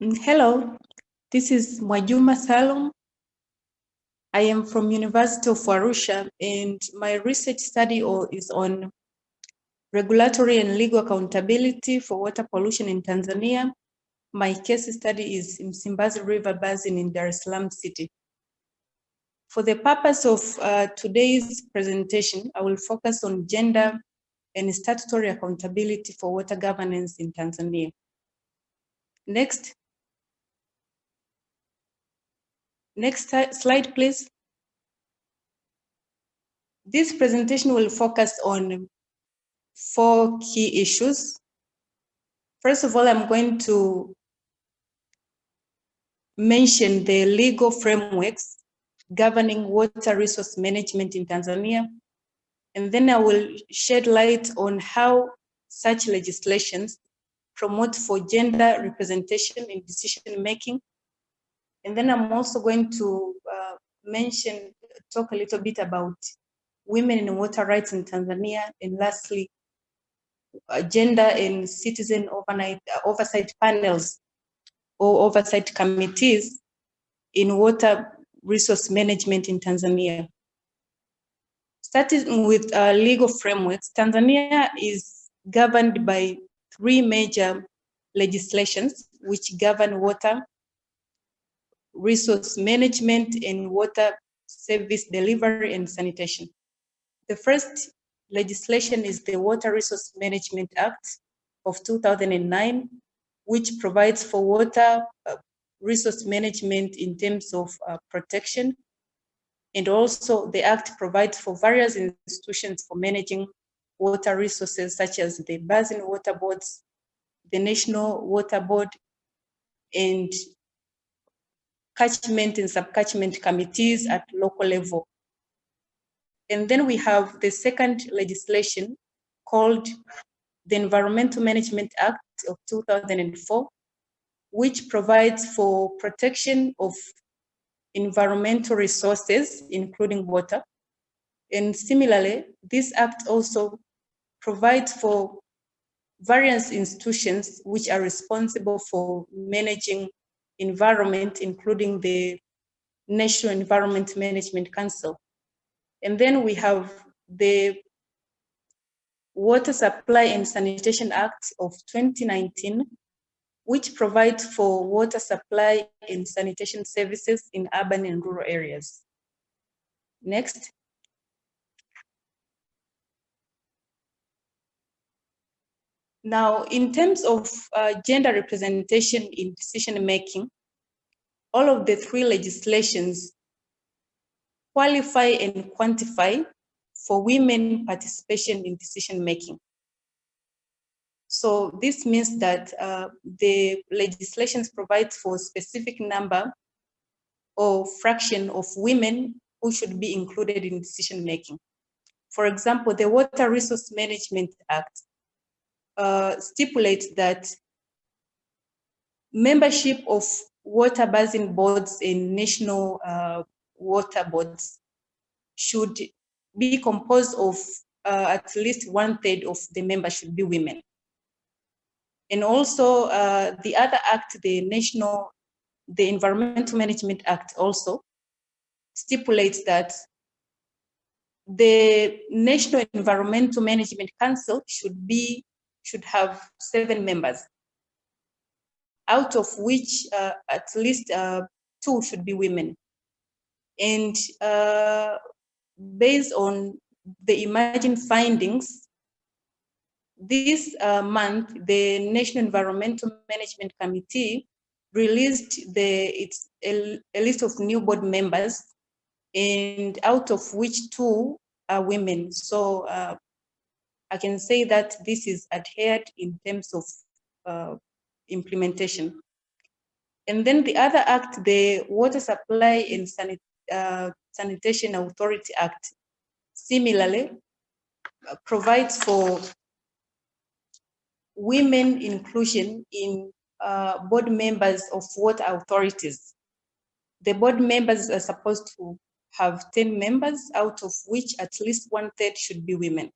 Hello, this is Mwajuma Salum. I am from University of Arusha, and my research study is on regulatory and legal accountability for water pollution in Tanzania. My case study is in Msimbazi River Basin in Dar es Salaam City. For the purpose of today's presentation, I will focus on gender and statutory accountability for water governance in Tanzania. Next slide, please. This presentation will focus on 4 key issues. First of all, I'm going to mention the legal frameworks governing water resource management in Tanzania. And then I will shed light on how such legislations promote for gender representation in decision making. And then I'm also going to talk a little bit about women in water rights in Tanzania. And lastly, gender and citizen oversight panels or oversight committees in water resource management in Tanzania. Starting with legal frameworks, Tanzania is governed by 3 major legislations which govern water resource management and water service delivery and sanitation. The first legislation is the Water Resource Management Act of 2009, which provides for water resource management in terms of protection. And also the act provides for various institutions for managing water resources, such as the basin water boards, the National Water Board, and catchment and subcatchment committees at local level. And then we have the second legislation called the Environmental Management Act of 2004, which provides for protection of environmental resources, including water. And similarly, this act also provides for various institutions which are responsible for managing environment, including the National Environment Management Council. And then we have the Water Supply and Sanitation Act of 2019, which provides for water supply and sanitation services in urban and rural areas. Next. Now, in terms of gender representation in decision making, all of the 3 legislations qualify and quantify for women participation in decision making. So this means that the legislations provide for a specific number or fraction of women who should be included in decision making. For example, the Water Resource Management Act stipulates that membership of water basin boards and national water boards should be composed of at least 1/3 of the members should be women. And also the other act, the Environmental Management Act also stipulates that the National Environmental Management Council should have 7 members, out of which at least 2 should be women. And based on the emerging findings, this month, the National Environmental Management Committee released a list of new board members, and out of which 2 are women. So I can say that this is adhered in terms of implementation. And then the other act, the Water Supply and Sanitation Authority Act, similarly provides for women inclusion in board members of water authorities. The board members are supposed to have 10 members, out of which at least 1/3 should be women.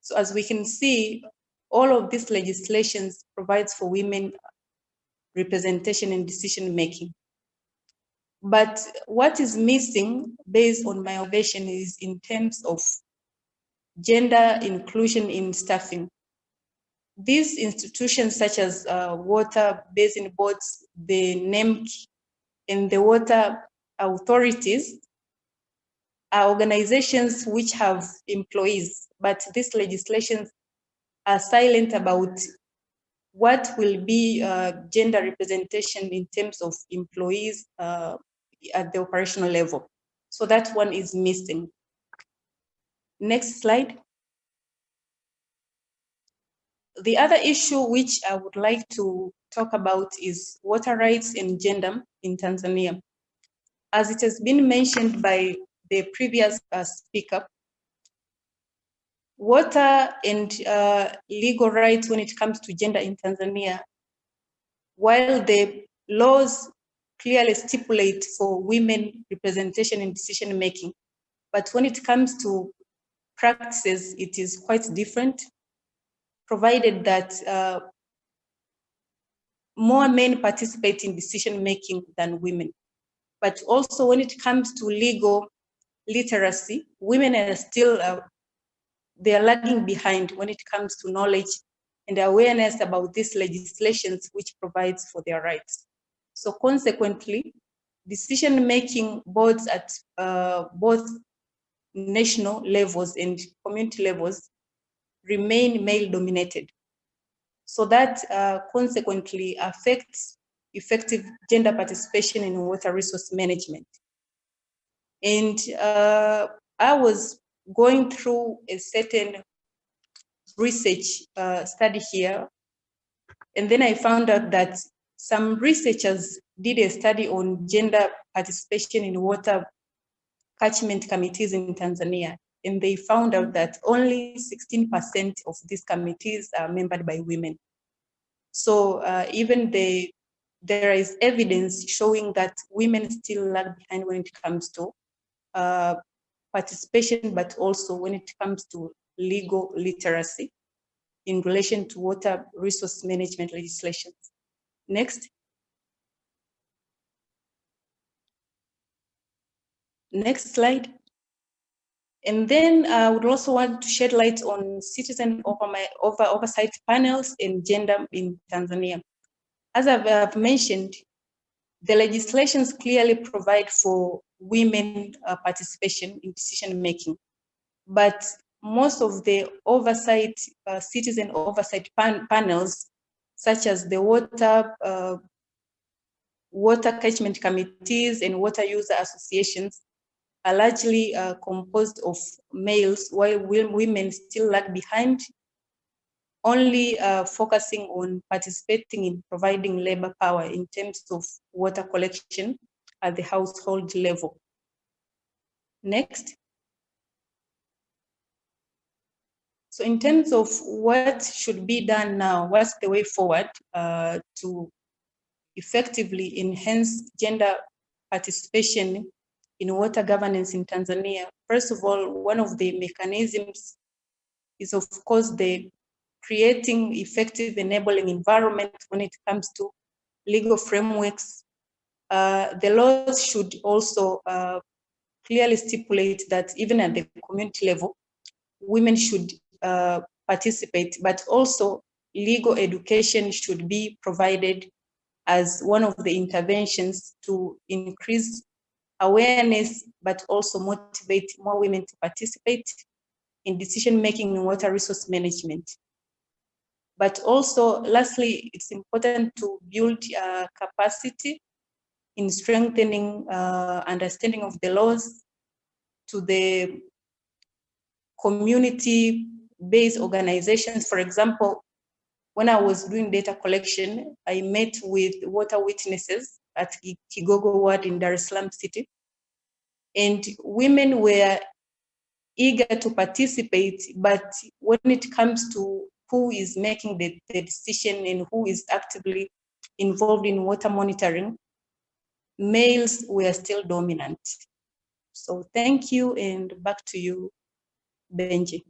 So as we can see, all of these legislations provides for women representation in decision making. But what is missing, based on my observation, is in terms of gender inclusion in staffing. These institutions such as water basin boards, the NEMC, and the water authorities are organizations which have employees, but these legislations are silent about what will be gender representation in terms of employees at the operational level. So that one is missing. Next slide. The other issue which I would like to talk about is water rights and gender in Tanzania. As it has been mentioned by the previous speaker, water and legal rights when it comes to gender in Tanzania, while the laws clearly stipulate for women representation in decision making, but when it comes to practices, it is quite different, provided that more men participate in decision making than women. But also when it comes to legal literacy, women are still, they are lagging behind when it comes to knowledge and awareness about these legislations which provides for their rights. So consequently, decision-making boards at both national levels and community levels remain male-dominated. So that consequently affects effective gender participation in water resource management. And I was going through a certain research study here, and then I found out that some researchers did a study on gender participation in water catchment committees in Tanzania, and they found out that only 16% of these committees are membered by women. So even there is evidence showing that women still lag behind when it comes to participation, but also when it comes to legal literacy in relation to water resource management legislation. Next. Next slide. And then I would also want to shed light on citizen oversight panels and gender in Tanzania. As I've mentioned, the legislations clearly provide for women participation in decision making, but most of the oversight, citizen oversight panels, such as the water catchment committees and water user associations, are largely composed of males, while women still lag behind, only focusing on participating in providing labor power in terms of water collection at the household level. Next. So in terms of what should be done now, what's the way forward to effectively enhance gender participation in water governance in Tanzania? First of all, one of the mechanisms is, of course, the creating effective enabling environment when it comes to legal frameworks. The laws should also clearly stipulate that even at the community level, women should participate, but also legal education should be provided as one of the interventions to increase awareness, but also motivate more women to participate in decision-making in water resource management. But also, lastly, it's important to build capacity in strengthening understanding of the laws to the community-based organizations. For example, when I was doing data collection, I met with water witnesses at Kigogo Ward in Dar es Salaam City. And women were eager to participate, but when it comes to who is making the decision and who is actively involved in water monitoring, males were still dominant. So thank you, and back to you, Benji.